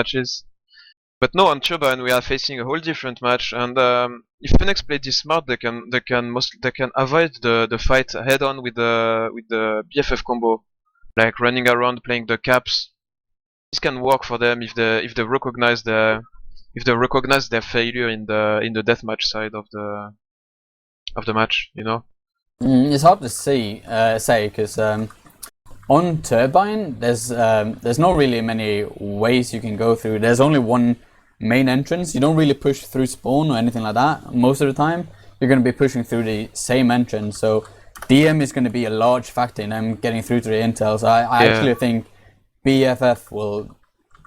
matches. But no, on Turbine we are facing a whole different match, and if Fenneks play this smart, they can avoid the fight head on with the BFF combo, like running around playing the caps. This can work for them if they recognize their failure in the deathmatch side of the match, you know. It's hard to say because on Turbine there's not really many ways you can go through. There's only one main entrance. You don't really push through spawn or anything like that. Most of the time you're going to be pushing through the same entrance, so DM is going to be a large factor in them getting through to the intel. So I actually think BFF will,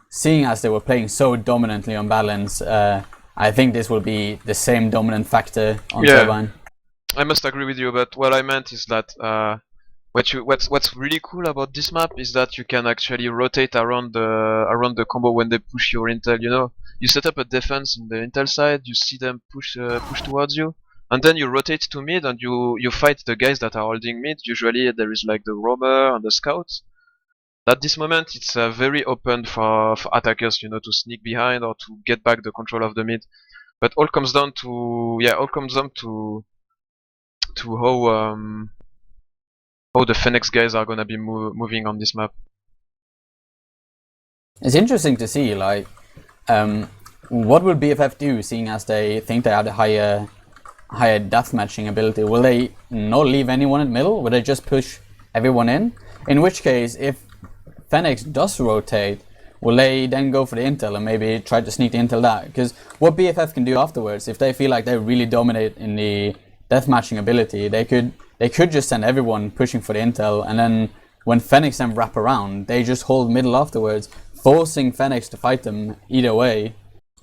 seeing as they were playing so dominantly on balance, I think this will be the same dominant factor on Turbine. I must agree with you, but what I meant is that what's really cool about this map is that you can actually rotate around the combo when they push your intel. You know, you set up a defense in the intel side, you see them push towards you, and then you rotate to mid and you fight the guys that are holding mid. Usually there is like the roamer and the scouts. At this moment, it's very open for attackers, you know, to sneak behind or to get back the control of the mid. But all comes down to how the Fenneks guys are gonna be moving on this map. It's interesting to see, like, what will BFF do, seeing as they think they have a higher deathmatching ability? Will they not leave anyone in the middle? Will they just push everyone in? In which case, if Fenneks does rotate, will they then go for the intel and maybe try to sneak the intel out? Because what BFF can do afterwards, if they feel like they really dominate in the deathmatching ability, they could just send everyone pushing for the intel, and then when Fenneks then wrap around, they just hold middle afterwards, forcing Fenneks to fight them either way.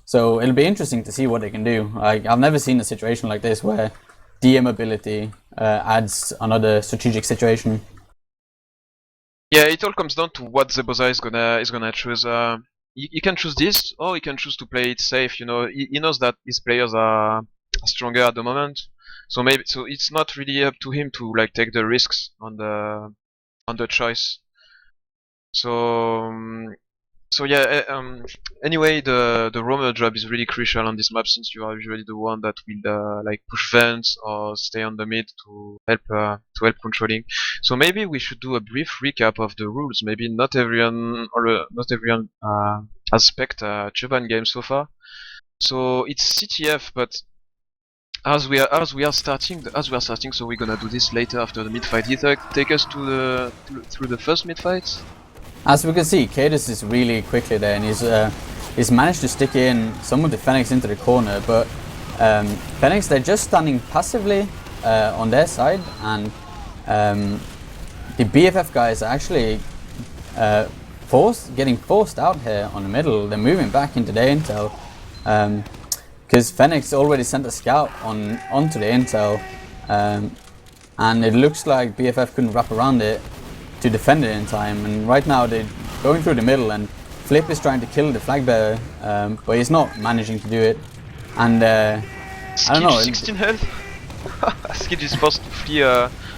So it'll be interesting to see what they can do. Like, I've never seen a situation like this where DM ability adds another strategic situation. Yeah, it all comes down to what Zeboza is gonna choose. He can choose this, or he can choose to play it safe. You know, he knows that his players are stronger at the moment, so it's not really up to him to like take the risks on the choice. So yeah. Anyway, the roamer job is really crucial on this map, since you are usually the one that will like push vents or stay on the mid to help controlling. So maybe we should do a brief recap of the rules. Maybe not everyone has spec'd Turbine game so far. So it's CTF, but as we are starting, so we're gonna do this later after the mid fight. Take us through the first mid fight. As we can see, Cadus is really quickly there, and he's managed to stick in some of the Fenneks into the corner, but Fenneks, they're just standing passively on their side, and the BFF guys are actually getting forced out here on the middle. They're moving back into their intel, because Fenneks already sent a scout onto the intel, and it looks like BFF couldn't wrap around it to defend it in time, and right now they're going through the middle, and Flip is trying to kill the flag bearer, but he's not managing to do it. And I don't know. 16 health. Skid is forced to flee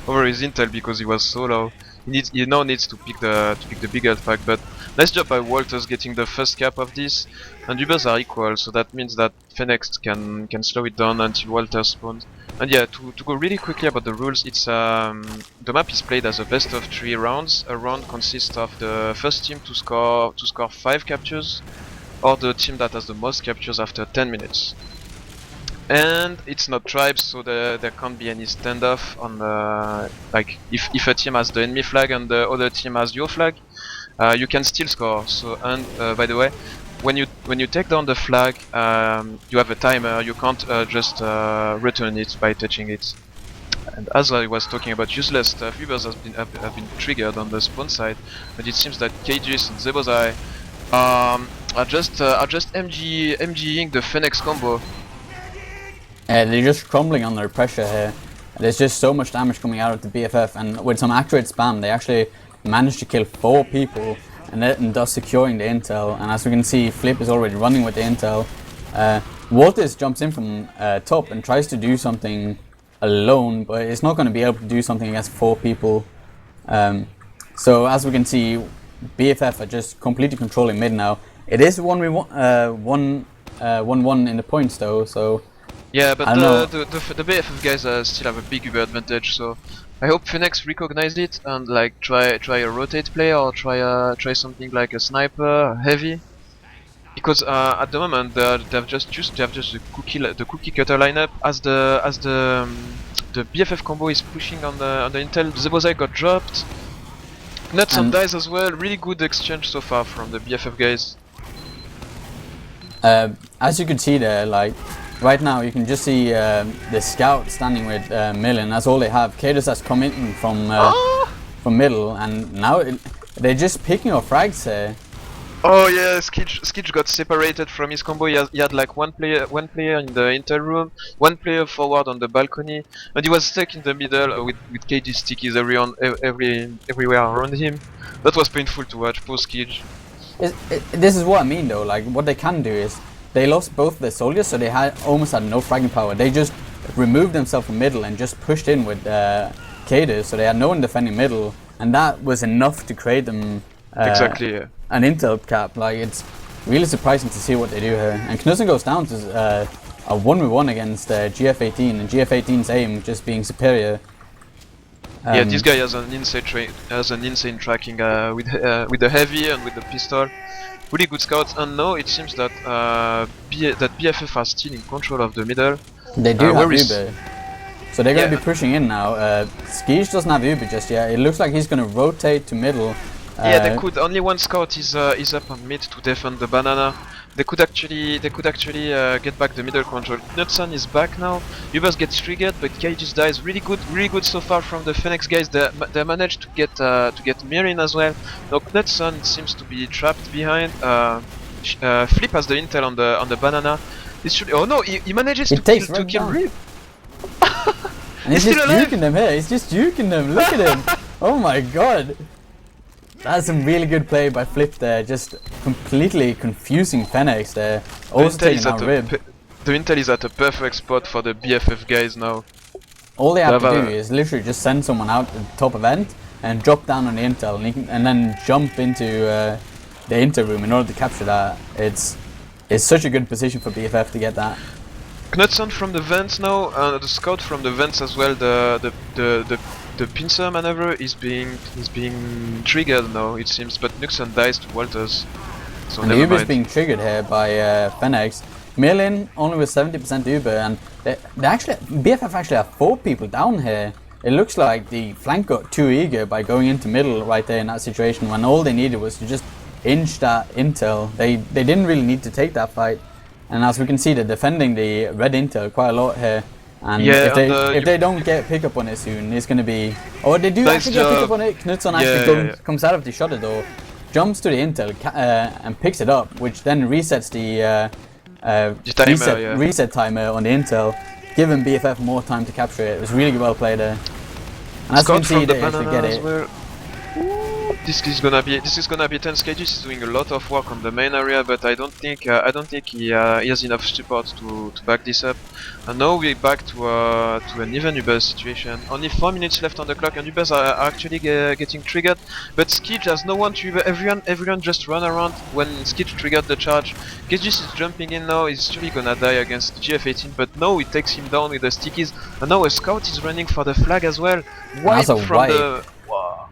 over his intel because he was so low. He now needs to pick the big health pack. But nice job by Walters getting the first cap of this. And Ubers are equal, so that means that Fenneks can slow it down until Walters spawns. And yeah, to go really quickly about the rules, it's the map is played as a best of 3 rounds. A round consists of the first team to score 5 captures, or the team that has the most captures after 10 minutes. And it's not tribes, so there can't be any standoff on like if a team has the enemy flag and the other team has your flag, you can still score. So, and by the way, when you take down the flag, you have a timer. You can't just return it by touching it. And as I was talking about useless stuff, Ubers have been triggered on the spawn side, but it seems that Cages and Zebozai are just MGing the Fenneks combo. They're just crumbling under pressure here. There's just so much damage coming out of the BFF, and with some accurate spam, they actually managed to kill 4 people, and thus securing the intel. And as we can see, Flip is already running with the intel. Walters jumps in from top and tries to do something alone, but it's not going to be able to do something against 4 people. So as we can see, BFF are just completely controlling mid now, It is 1-1 in the points though, so Yeah, but I don't know. the BFF guys still have a big Uber advantage, so I hope Fenneks recognize it and like try a rotate play or try something like a sniper, a heavy. Because at the moment they have just the cookie cutter lineup as the BFF combo is pushing on the intel. Zebozai got dropped. Nuts and dies as well. Really good exchange so far from the BFF guys. As you can see there, like right now, you can just see the scout standing with Millen. That's all they have. Cadus has come in from middle, and now they're just picking up frags here. Oh yeah, Skitch got separated from his combo. He had like one player in the intel room, one player forward on the balcony, and he was stuck in the middle with KG stickies everywhere around him. That was painful to watch. Poor Skitch. This is what I mean though. Like what they can do is they lost both their soldiers, so they almost had no fragging power. They just removed themselves from middle and just pushed in with Cadus, so they had no one defending middle, and that was enough to create them. Exactly. Yeah. An intel cap. Like it's really surprising to see what they do here. And Knudsen goes down to a 1v1 against GF18, and GF18's aim just being superior. Yeah, this guy has an insane tracking with the heavy and with the pistol. Really good scouts, and now it seems that BFF are still in control of the middle. They do have Uber, so they're going to be pushing in now. Skij doesn't have Uber just yet. It looks like he's going to rotate to middle. Yeah, they could. Only one scout is up on mid to defend the banana. They could actually get back the middle control. Knudsen is back now. Ubers gets triggered, but Cages dies. Really good so far from the Fenneks guys. They managed to get Mirin as well. Now Knudsen seems to be trapped behind. Flip has the intel on the banana. This should. Oh no, he manages to kill Rip. And he's just juking them here. He's just juking them. Look at him. Oh my god. That's some really good play by Flip there, just completely confusing Fenneks there. Also taking out Rib. The intel is at a perfect spot for the BFF guys now. All they have to do is literally just send someone out to the top event and drop down on the intel, and then jump into the inter room in order to capture that. It's such a good position for BFF to get that. Knudsen from the vents now, the scout from the vents as well. The pincer maneuver is being triggered now, it seems, but Nuxon dies to Walters. So and the Uber is being triggered here by Fenneks. Millen only with 70% Uber, and BFF actually have 4 people down here. It looks like the flank got too eager by going into middle right there in that situation, when all they needed was to just inch that intel. They didn't really need to take that fight, and as we can see, they're defending the red intel quite a lot here. And yeah, if they don't get pick up on it soon, it's going to be... Oh, they do actually get pick up on it. Knudsen actually comes out of the shutter door, jumps to the intel and picks it up, which then resets the reset timer on the intel, giving BFF more time to capture it. It was really well played there. And as you can see, they actually get it. Well. This is gonna be tense. KG is doing a lot of work on the main area, but I don't think he has enough support to back this up. And now we're back to an even Ubers situation. Only 4 minutes left on the clock, and Ubers are actually getting triggered. But Skij has no one to Uber. Everyone just run around when Skij triggered the charge. KG is jumping in now. He's surely gonna die against GF18, but no, it takes him down with the stickies. And now a scout is running for the flag as well. Wipe from the. Wow.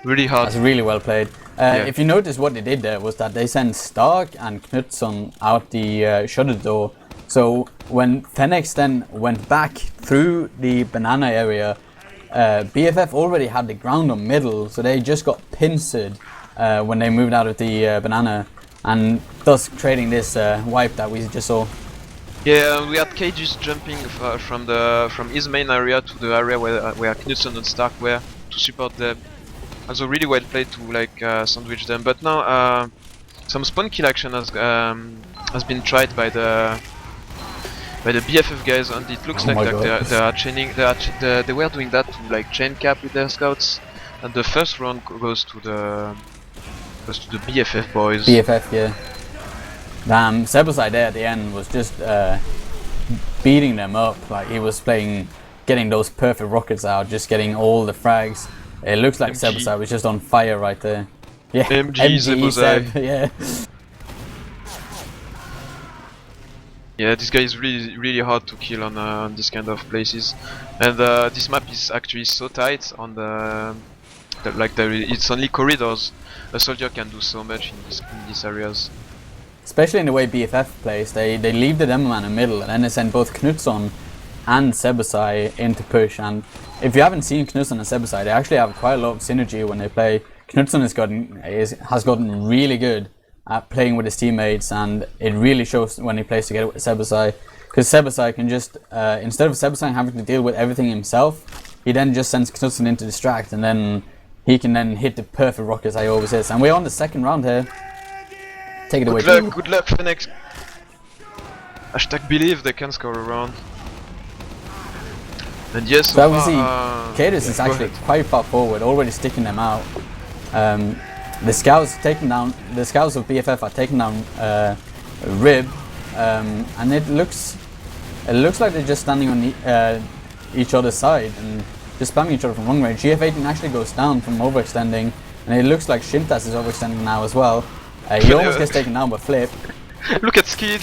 Really hard. That's really well played. If you notice, what they did there was that they sent Stark and Knudsen out the shutter door. So when Fenneks then went back through the banana area, BFF already had the ground on middle, so they just got pincered when they moved out of the banana, and thus creating this wipe that we just saw. Yeah, we had Cages jumping from his main area to the area where Knudsen and Stark were to support them. Also really well played to like sandwich them, but now some spawn kill action has been tried by the BFF guys, and it looks like they are chaining. They were doing that to like chain cap with their scouts, and the first round goes to the BFF boys. BFF, yeah. Damn, Sebasai there at the end was just beating them up. Like he was getting those perfect rockets out, just getting all the frags. It looks like Sebasai was just on fire right there. Yeah, MG Seb, yeah. Yeah, this guy is really hard to kill on this kind of places, and this map is actually so tight on it's only corridors. A soldier can do so much in these areas. Especially in the way BFF plays, they leave the demo man in the middle and then they send both Knutson and Sebasai in to push. And if you haven't seen Knutson and Sebasai, they actually have quite a lot of synergy when they play. Knutson has gotten really good at playing with his teammates, and it really shows when he plays together with Sebasai. Because Sebasai can just, instead of Sebasai having to deal with everything himself, he then just sends Knutson in to distract, and then he can then hit the perfect rockets I always hit. And we're on the second round here. Take it away. Good luck, Fenneks. Hashtag believe they can score a round. And yes, so obviously, Cadus is actually quite far forward, already sticking them out. The scouts of BFF are taking down Rib, and it looks like they're just standing on each other's side and just spamming each other from long range. GF18 actually goes down from overextending, and it looks like Shintas is overextending now as well. He almost gets taken down by Flip. Look at Skij.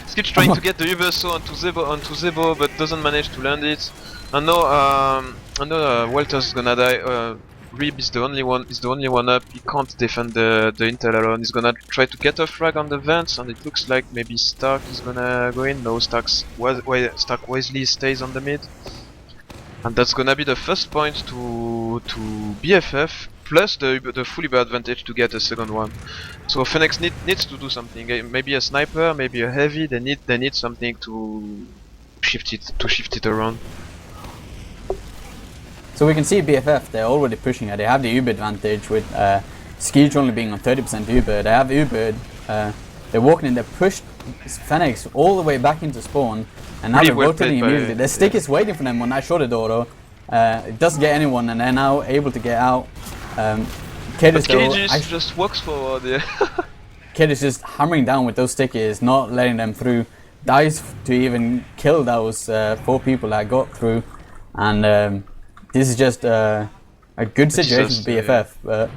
Skij trying to get the Uberso onto Zebo, but doesn't manage to land it. I know Walter's gonna die. Rib is the only one up. He can't defend the intel alone. He's gonna try to get a frag on the vents, and it looks like maybe Stark is gonna go in. No, Stark wisely stays on the mid, and that's gonna be the first point to BFF. Plus the full Uber advantage to get a second one. So Fenneks needs to do something. Maybe a sniper, maybe a heavy. They need something to shift it around. So we can see BFF, they're already pushing it. They have the Uber advantage with Skij only being on 30% Uber. They have Ubered. They're walking in. They pushed Fenneks all the way back into spawn, and now they're rotating immediately. Their stick is waiting for them on that shoulder door though. It doesn't get anyone, and they're now able to get out. KG just walks forward, yeah. Kid is just hammering down with those stickies, not letting them through. Dies to even kill those 4 people that got through, and this is just a good situation for BFF.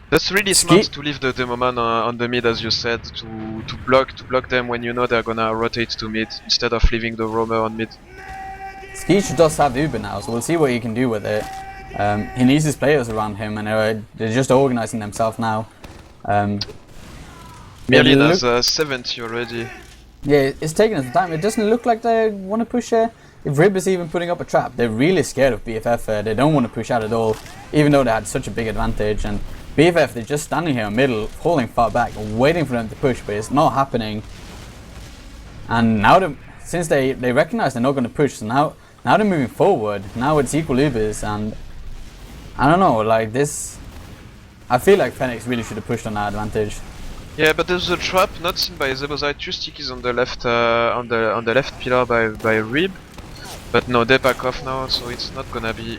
That's really smart to leave the demo man on the mid, as you said, to block them when you know they're gonna rotate to mid instead of leaving the roamer on mid. Skij does have Uber now, so we'll see what he can do with it. He needs his players around him, and they're just organizing themselves now. Merlin has 70 already. Yeah, it's taking some time. It doesn't look like they want to push if Rib is even putting up a trap. They're really scared of BFF. They don't want to push out at all, even though they had such a big advantage. And BFF, they're just standing here in the middle, falling far back, waiting for them to push, but it's not happening. And now, since they recognize they're not going to push, so now they're moving forward. Now it's equal Ubers, and I don't know, like this. I feel like Fenneks really should have pushed on that advantage. Yeah, but there's a trap not seen by Zebozai. 2 stickies on the left, on the left pillar by Rib. But no, they back off now, so it's not gonna be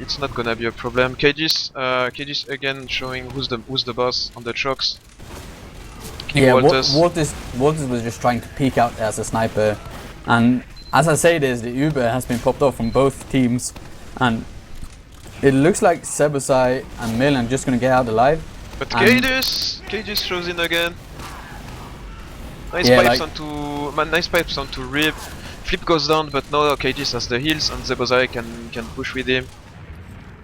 a problem. KG's again showing who's the boss on the chokes. Yeah, Walters was just trying to peek out as a sniper, and as I say this, the Uber has been popped off from both teams, and it looks like Sebasai and Mill are just gonna get out alive. But Cadus shows in again. Nice pipes onto Rib. Flip goes down, but now Cadus has the heals, and Zebozai can push with him.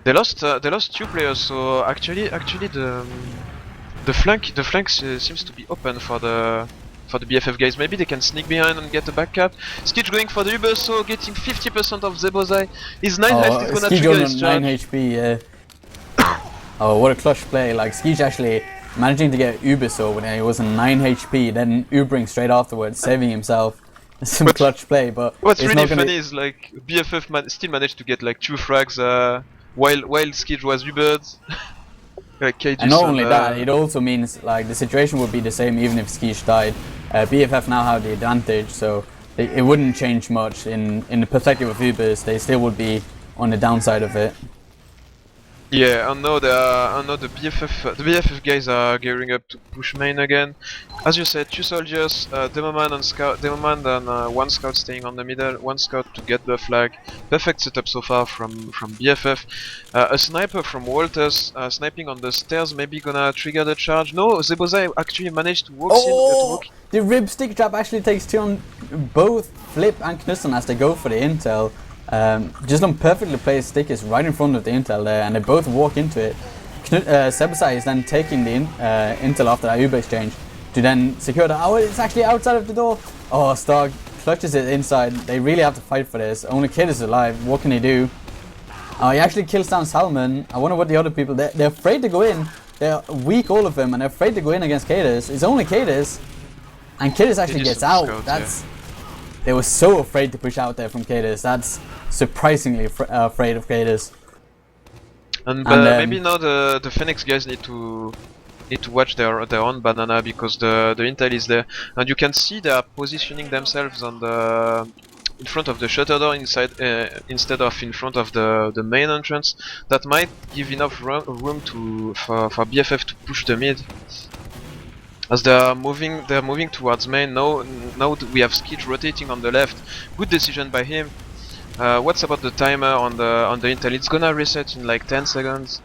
They lost 2 players, so actually the flank seems to be open for the BFF guys. Maybe they can sneak behind and get the back cap. Skij going for the Uber, so getting 50% of Zebozai. His 9 health is gonna trigger his charge. 9 HP, yeah. Oh, what a clutch play! Like Skij actually managing to get Uberso when he was on 9 HP, then Ubering straight afterwards, saving himself. Some clutch play, but what's really funny is like BFF still managed to get like 2 frags while Skij was Ubered. Like and not only that, it also means like the situation would be the same even if Skij died. BFF now have the advantage, so it wouldn't change much in the perspective of Ubers. They still would be on the downside of it. Yeah, I know the BFF guys are gearing up to push main again. As you said, two soldiers, Demoman and one scout staying on the middle, one scout to get the flag. Perfect setup so far from BFF. A sniper from Walters sniping on the stairs, maybe gonna trigger the charge. No, Zebozai actually managed to walk in. Oh! The rib stick trap actually takes two on both Flip and Knudsen as they go for the intel. Just on perfectly placed stick is right in front of the intel there, and they both walk into it. Sebasai is then taking the intel after that Uber exchange to then secure the. Oh, it's actually outside of the door. Oh, Stark clutches it inside. They really have to fight for this. Only Kid is alive. What can he do? He actually kills down Salmon. I wonder what the other people. They're afraid to go in. They're weak, all of them, and they're afraid to go in against Cadis. It's only Cadis, and Cadis actually gets out. That's. They were so afraid to push out there from Cadis. That's surprisingly afraid of Cadis. And maybe now the Fenneks guys need to watch their own banana because the intel is there, and you can see they are positioning themselves on the in front of the shutter door inside instead of in front of the main entrance. That might give enough room for BFF to push the mid. As they're moving towards main. Now we have Skitch rotating on the left. Good decision by him. What's about the timer on the intel? It's gonna reset in like 10 seconds.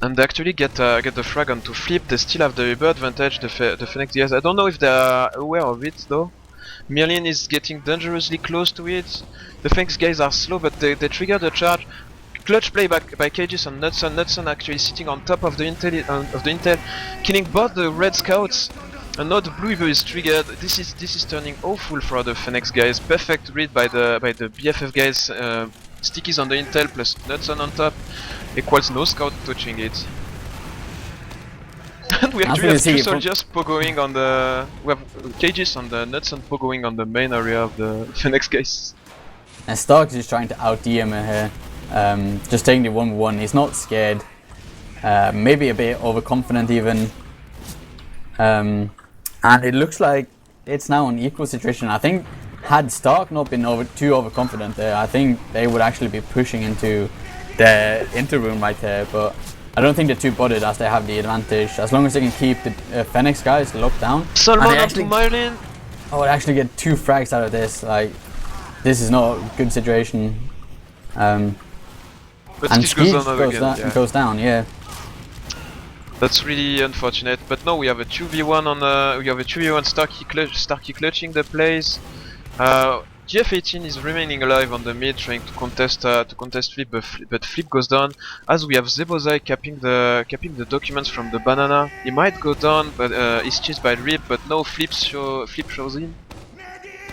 And they actually get the frag onto Flip. They still have the Uber advantage, the Fenneks guys. I don't know if they are aware of it though. Merlin is getting dangerously close to it. The Fenneks guys are slow, but they trigger the charge. Clutch play by Cages and Knudsen. Knudsen actually sitting on top of the intel, killing both the red scouts. And now the blue Uber is triggered. This is turning awful for the Fenneks guys. Perfect read by the BFF guys. Stickies on the intel plus Knudsen on top equals no scout touching it. And we actually have two soldiers pogoing on the. We have Cages on the Knudsen pogoing on the main area of the Fenneks guys. And Stark is just trying to out DM here. Just taking the 1v1. He's not scared. Maybe a bit overconfident even. And it looks like it's now an equal situation. I think had Stark not been too overconfident there, I think they would actually be pushing into the room right there. But I don't think they're too bothered as they have the advantage. As long as they can keep the Fenneks guys locked down. Salmon onto Merlin. Oh, they actually get 2 frags out of this. Like, this is not a good situation. But and Skeet goes down, yeah. That's really unfortunate. But no, we have a 2v1 on we have a 2v1 Starky clutching the plays. GF18 is remaining alive on the mid, trying to contest Flip, but Flip goes down. As we have Zebozai capping the documents from the banana. He might go down, but he's chased by Rip. But no, Flip shows in.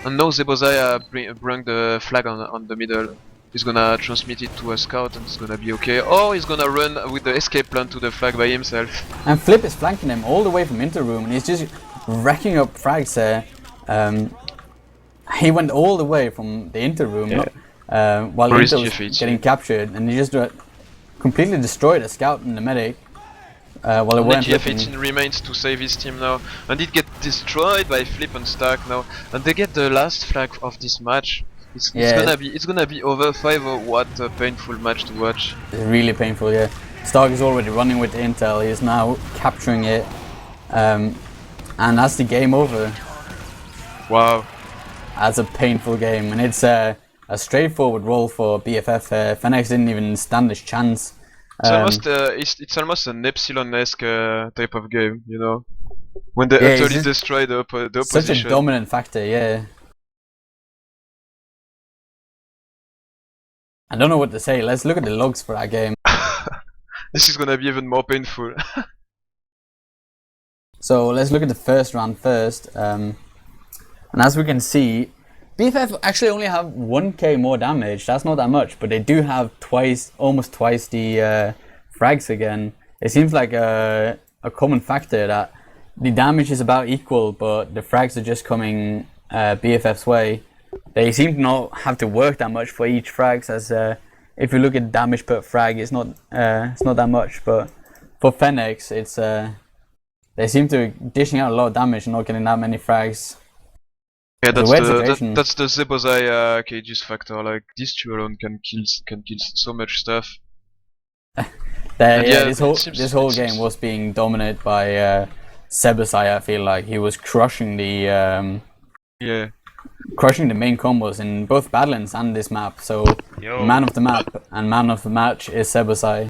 And now Zebozai bring the flag on the middle. He's gonna transmit it to a scout and it's gonna be okay. Or he's gonna run with the escape plan to the flag by himself. And Flip is flanking him all the way from interroom and he's just racking up frags there. He went all the way from the interroom while Inter was getting captured, and he just completely destroyed a scout and the medic. While it went GF18 remains to save his team now, and it gets destroyed by Flip and Stark now, and they get the last flag of this match. It's gonna be over 5-0. What a painful match to watch. It's really painful, yeah. Stark is already running with the intel. He is now capturing it, and that's the game over. Wow. That's a painful game, and it's a straightforward roll for BFF. Fenneks didn't even stand a chance. It's almost an Epsilon-esque type of game, you know, when they utterly destroy the opposition. Such a dominant factor, yeah. I don't know what to say. Let's look at the logs for that game. This is gonna be even more painful. So let's look at the first round first. And as we can see, BFF actually only have 1k more damage. That's not that much, but they do have almost twice the frags again. It seems like a common factor that the damage is about equal, but the frags are just coming BFF's way. They seem to not have to work that much for each frags, as if you look at damage per frag, it's not that much. But for Fenneks, it's they seem to be dishing out a lot of damage and not getting that many frags. Yeah, that's the Zebozai Cages factor. Like these two alone can kill so much stuff. yeah, This it whole seems- game was being dominated by Sebasai. I feel like he was crushing the Yeah. main combos in both Badlands and this map. So Yo. man of the map and man of the match is Sebasai.